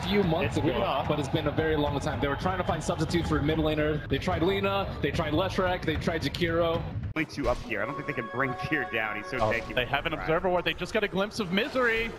few months ago, but it's been a very long time. They were trying to find substitutes for mid laner. They tried Lina, they tried Leshrac, they tried Jakiro. Only two up here. I don't think they can bring Fear down. He's so tanky. They have an observer ward. They just got a glimpse of Misery.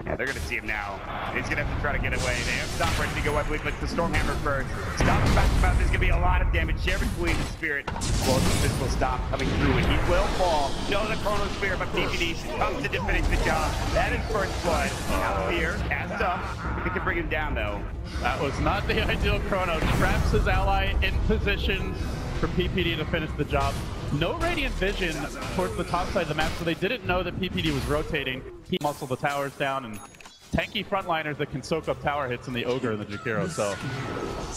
Yeah, they're going to see him now. He's going to have to try to get away. They have Stop ready to go, I believe, but the Stormhammer first. Stop is back about. There's going to be a lot of damage shared between the Spirit. Well, this will stop coming through, and he will fall. No, the Chrono Spirit, but PPD comes to finish the job. That is first blood. Now Fear cast up. They can bring him down, though. That was not the ideal Chrono. Traps his ally in position for PPD to finish the job. No Radiant Vision towards the top side of the map, so they didn't know that PPD was rotating. He muscled the towers down, and tanky frontliners that can soak up tower hits in the Ogre and the Jakiro. So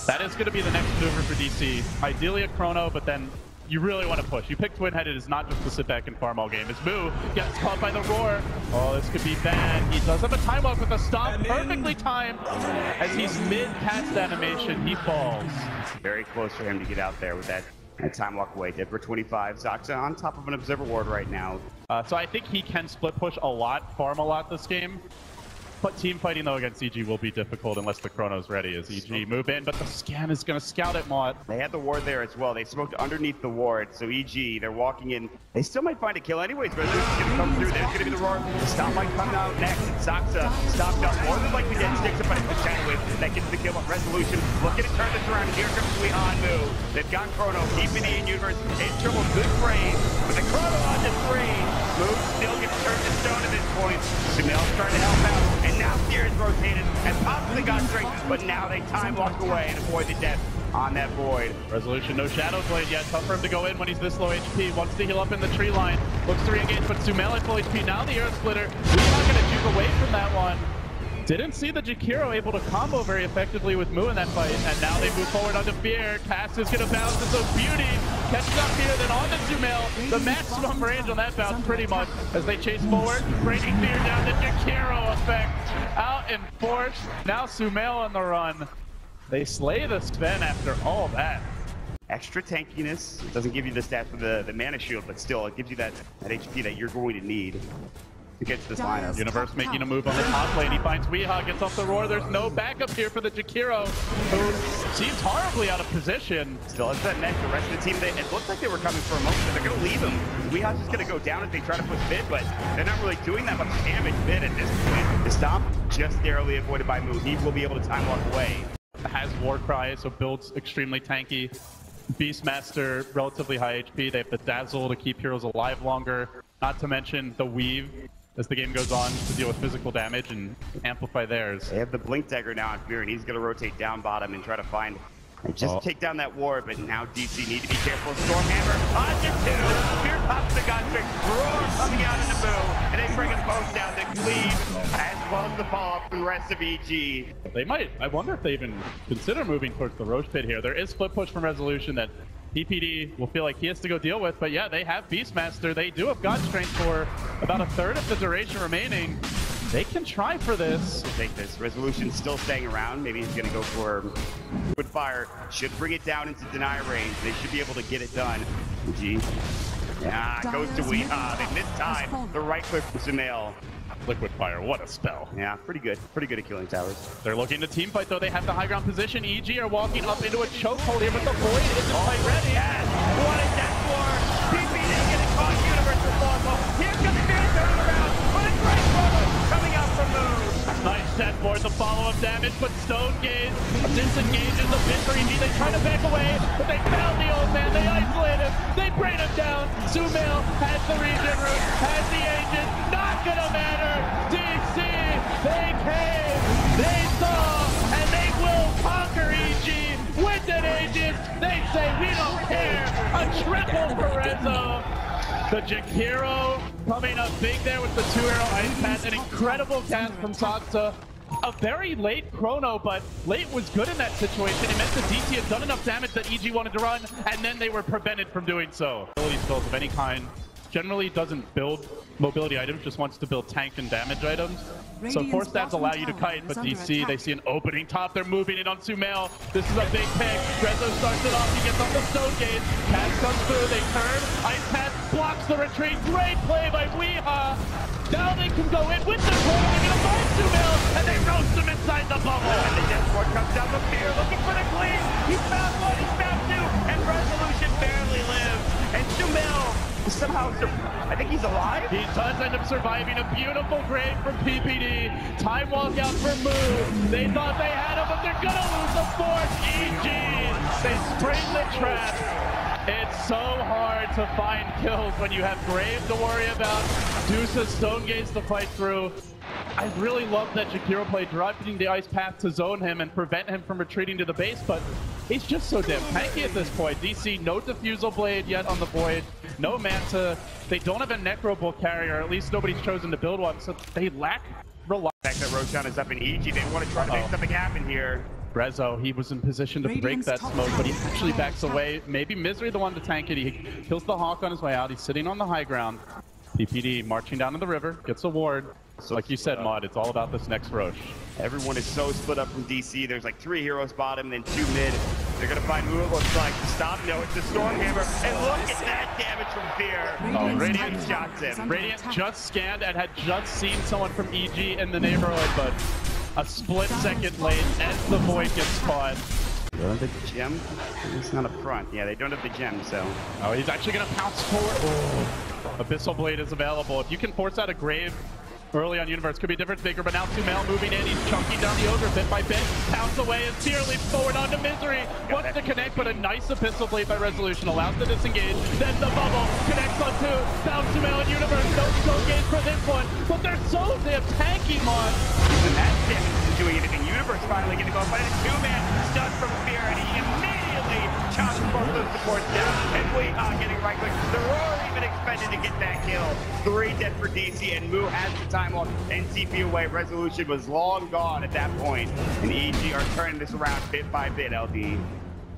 that is going to be the next maneuver for DC. Ideally a Chrono, but then you really want to push. You pick Twin Headed is not just to sit back and farm all game. As Moo gets caught by the Roar. Oh, this could be bad. He does have a time walk with a stop, perfectly timed. As he's mid-cast animation, he falls. Very close for him to get out there with that time walk away. Dead for 25. Saksa on top of an observer ward right now. So I think he can split push a lot, farm a lot this game. But team fighting though against EG will be difficult unless the Chrono's ready as EG move in, but the Scan is going to scout at Mott. They had the ward there as well. They smoked underneath the ward, so EG, they're walking in. They still might find a kill anyways, but they're just going to come through. There's going to be the Roar. The Stop might come out next. Saksa stopped up more than likely dead, sticks up by the Shadow Wave. That gets the kill on Resolution. Looking to turn this around. Here comes Sweet on Moo. They've got Chrono, keeping the Universe in trouble. Good frame, but the Chrono on the frame. Moo still gets turned to stone at this point. SumaiL's trying to help out, and now Fear is rotated and possibly got strength, but now they time walk away and avoid the death on that void. Resolution, no Shadow Blade yet. Tough for him to go in when he's this low HP. Wants to heal up in the tree line. Looks to re-engage, but SumaiL at full HP. Now the Arrow Splitter. We're not going to juke away from that one. Didn't see the Jakiro able to combo very effectively with Moo in that fight, and now they move forward onto Fear. Cast is going to bounce, and so Beauty catches up here, then on to SumaiL. The maximum range on that bounce pretty much as they chase forward, bringing Fear down. The Jakiro effect out in force. Now SumaiL on the run. They slay the Sven after all that. Extra tankiness. It doesn't give you the stats for the mana shield, but still it gives you that HP that you're going to need against this lineup. Universe making a move on the top lane. He finds Weehaw, gets off the Roar. There's no backup here for the Jakiro, who seems horribly out of position. Still has that neck. The rest of the team, it looked like they were coming for a moment, but they're going to leave him. Weehaw's just going to go down as they try to push mid, but they're not really doing that much damage mid at this point. The Stomp just narrowly avoided by Moo. He will be able to time walk away. Has Warcry, so builds extremely tanky. Beastmaster, relatively high HP. They have the Dazzle to keep heroes alive longer. Not to mention the Weave as the game goes on to deal with physical damage and amplify theirs. They have the Blink Dagger now on Fear, and he's going to rotate down bottom and try to find and just take down that ward, but now DC need to be careful. Stormhammer on to two. Fear pops the Godstrick. Roar coming out into Moo, and they bring them both down to Cleave, as well as the follow-up from the rest of EG. They might, I wonder if they even consider moving towards the Roche Pit here. There is split push from Resolution that PPD will feel like he has to go deal with, but yeah, they have Beastmaster. They do have God Strength for about a third of the duration remaining. They can try for this. Take this. Resolution still staying around. Maybe he's going to go for Liquid Fire. Should bring it down into deny range. They should be able to get it done. G. Yeah, goes to Weehaw. And this time, the right click from SumaiL. Liquid Fire, what a spell. Yeah, pretty good. Pretty good at killing towers. They're looking to team fight though. They have the high ground position. EG are walking up into a chokehold here, but the Void isn't quite ready. Yes! What a death war! PPD getting caught. Universe is long. Here comes Fear turning around. What a great promo coming out from Moo. Nice death board, the follow-up damage, but Stone Gaze disengages the pit for EG. They try to back away, but they found the old man. They isolate him. They bring him down. SumaiL has the regen route, has the agent. Not gonna matter. DC, they came, they saw, and they will conquer EG with an agent. They say, we don't care. A triple for Rezo. The Jakiro coming up big there with the 2-arrow ice pass. An incredible cast from Saksa. A very late Chrono, but late was good in that situation. It meant the DT had done enough damage that EG wanted to run, and then they were prevented from doing so. Ability spells of any kind generally doesn't build mobility items, just wants to build tank and damage items. So core stats allow you to kite, but DC, they see an opening top. They're moving in on SumaiL. This is a big pick. Rezo starts it off. He gets off the stone gate. Pass comes through. They turn. Ice Path blocks the retreat. Great play by Weeha. Now they can go in with the core. They're going to find SumaiL, and they roast him inside the bubble. And the Death Ward comes down the pier looking for the clean. He's found one. He's found two. And Resolution barely lives. And SumaiL somehow, I think he's alive. He does end up surviving a beautiful grave from PPD. Time walk out for Moo. They thought they had him, but they're gonna lose the fourth. EG, they spring the trap. It's so hard to find kills when you have Grave to worry about, Deuce's Stone Gates to fight through. I really love that Jakiro played dropping the Ice Path to zone him and prevent him from retreating to the base, but he's just so damn tanky at this point. DC, no Diffusal Blade yet on the Void, no Manta. They don't have a Necro Bull carrier, or at least nobody's chosen to build one, so they lack reliance. The fact that Roshan is up in EG, they want to try to make something happen here. Rezo, he was in position to break that smoke, but he actually backs away. Maybe Misery the one to tank it. He kills the Hawk on his way out. He's sitting on the high ground. PPD marching down to the river, gets a ward. So like you said, Mod, it's all about this next Roche. Everyone is so split up from DC. There's like 3 heroes bottom, then 2 mid. They're going to find Moo, it looks like. Stop, no, it's the Stormhammer. And look at that damage from Fear. Oh, Radiant shots him. Radiant just scanned and had just seen someone from EG in the neighborhood, but a split second late as the Void gets caught. They don't have the gem? It's not a front. Yeah, they don't have the gem, so. Oh, he's actually going to pounce forward. Oh. Abyssal Blade is available. If you can force out a Grave early on Universe, could be a difference maker, but now SumaiL moving in. He's chunking down the Ogre bit by bit. Pounce away as Fear leaps forward onto Misery. Wants to connect, but a nice Abyssal Blade by Resolution allows the disengage. Then the bubble connects on 2. Down SumaiL in Universe. No Stone Gate for this one, but they're so damn tanky, Mon. And that damage isn't doing anything. Universe finally getting off by a 2-man stun from Fear, and he immediately chops both those supports down. And Weeha getting right click. The Roar even expected to get that kill. 3 dead for DC, and Moo has the time on NCP away. Resolution was long gone at that point, and EG are turning this around bit by bit, LD,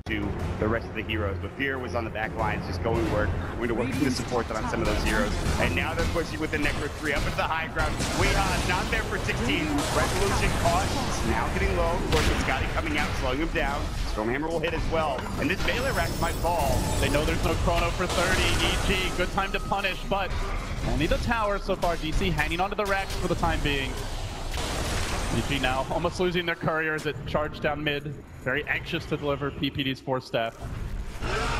to the rest of the heroes. But Fear was on the back lines, just going to work with the support on some of those heroes. And now they're pushing with the Necro 3 up into the high ground. Weeha not there for 16. Resolution caught. It's now getting low. Of course, it's Scotty coming out, slowing him down. Stormhammer will hit as well. And this melee rack might fall. They know there's no chrono for 30. EG, good time to punish, but only the tower so far. DC hanging onto the racks for the time being. EG now almost losing their courier as it charged down mid. Very anxious to deliver PPD's 4-step.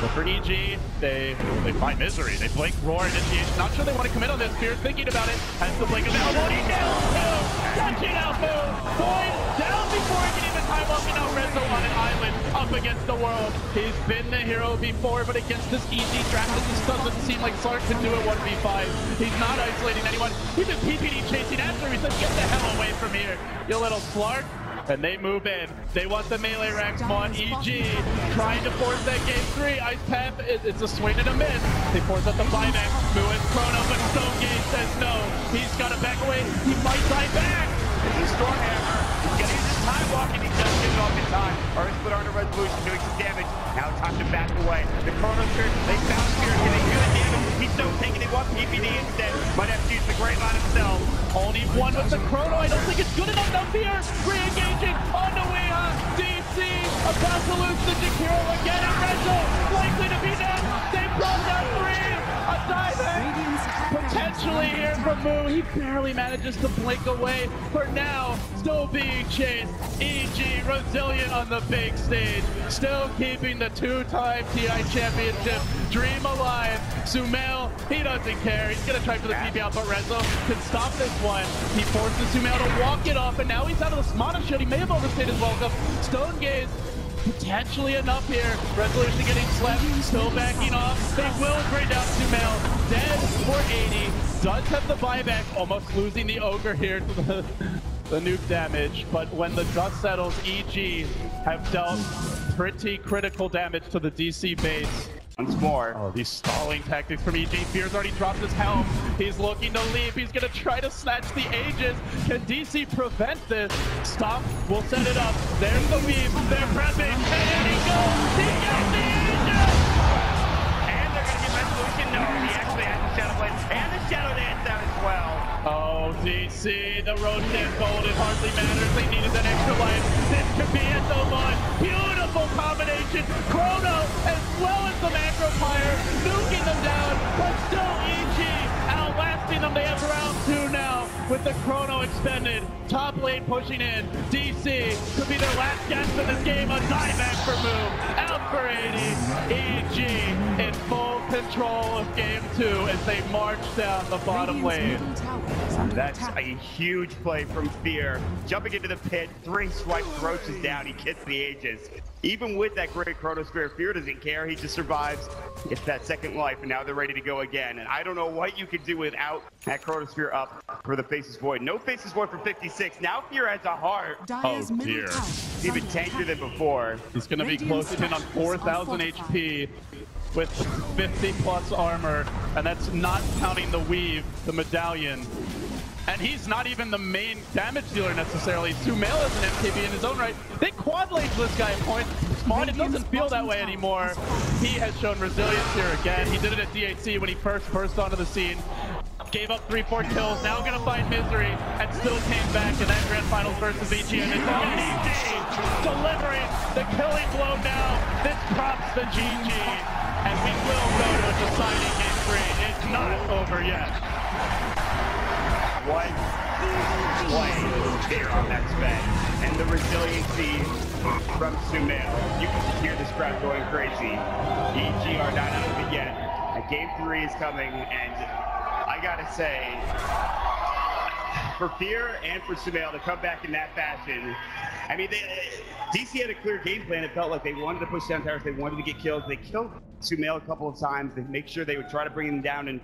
But for EG, they find Misery. They blink Roar initiation. Not sure they want to commit on this. Fear thinking about it. Has to blink him out. He nails Moo! Catching out Moo! Void down before he can even time walking out Rezo on an island up against the world. He's been the hero before, but against this EG draft, it just doesn't seem like Slark can do it 1v5. He's not isolating anyone. Even PPD chasing after him. He says, get the hell away from here, you little Slark. And they move in. They want the melee racks on EG, trying to force that game 3. Ice Path, it's a swing and a miss. They force out the buyback. Moo and Chrono, but Stone Gate says no. He's got to back away. He might die back. It's a Stormhammer. He's getting his time walking. He doesn't get it off in time. Or his split under Resolution doing some damage. Now it's time to back away. The Chrono Spirit, they found Spirit. Can they do the damage? He's so taking it. What PPD instead. Might have to use the Great Line himself. Only one with the Chrono. I don't think it's good enough. Now Fear re-engaging onto Weeha. DC about to lose the Jakiro again. And Rezo likely to be dead. They brought down 3. A dive potentially here from Moo. He barely manages to blink away. For now, still being chased. EG resilient on the big stage. Still keeping the 2-time TI championship dream alive. SumaiL, he doesn't care. He's going to try for the PB out, but Rezo can stop this one. He forces SumaiL to walk it off, and now he's out of the Smana shot. He may have overstayed his welcome. Stone Gaze, potentially enough here. Resolution getting slept, still backing off. They will bring down SumaiL. Dead for 80. Does have the buyback, almost losing the Ogre here to the nuke damage. But when the dust settles, EG have dealt pretty critical damage to the DC base. Once more. Oh, these stalling tactics from EG. Fear's already dropped his helm. He's looking to leave. He's going to try to snatch the Aegis. Can DC prevent this? Stop. We'll set it up. There's the weave. They're prepping. And here he goes. He gets the Aegis! And they're going to get Resolution. No, he actually has the Shadow Blade a Roshan gold, it hardly matters. They needed that extra life. This could be it though, Vaughn. Beautiful combination. Chrono as well as the macro fire, nuking them down, but still EG outlasting them. They have round 2 now with the Chrono extended. Top lane pushing in. DC could be their last gasp in this game. A dieback for Moo. Out for 80. EG in full control of game 2 as they march down the bottom lane. That's a huge play from Fear. Jumping into the pit, 3 swipes, Roaches down, he gets the Aegis. Even with that great Chronosphere, Fear doesn't care, he just survives. Gets that second life, and now they're ready to go again. And I don't know what you could do without that Chronosphere up for the Faceless Void. No Faceless Void for 56. Now Fear has a heart. Oh dear. He's even tankier than before. He's going to be closing in on 4,000 HP with 50 plus armor, and that's not counting the weave, the medallion. And he's not even the main damage dealer necessarily. SumaiL is an MKB in his own right. They quad lane this guy at points. Spawn, it doesn't feel that way anymore. He has shown resilience here again. He did it at DHC when he first burst onto the scene. Gave up 3-4 kills, now gonna find Misery, and still came back in that grand finals versus EG. And it's all EG delivering the killing blow now. This props the GG. And we will go to a deciding game 3. It's not over yet. What play here on that spec, and the resiliency from SumaiL. You can hear this crowd going crazy. EG are not out of it yet. Game 3 is coming, and I gotta say, for Fear and for SumaiL to come back in that fashion, I mean, DC had a clear game plan. It felt like they wanted to push down towers, they wanted to get kills. They killed SumaiL a couple of times. They make sure they would try to bring him down and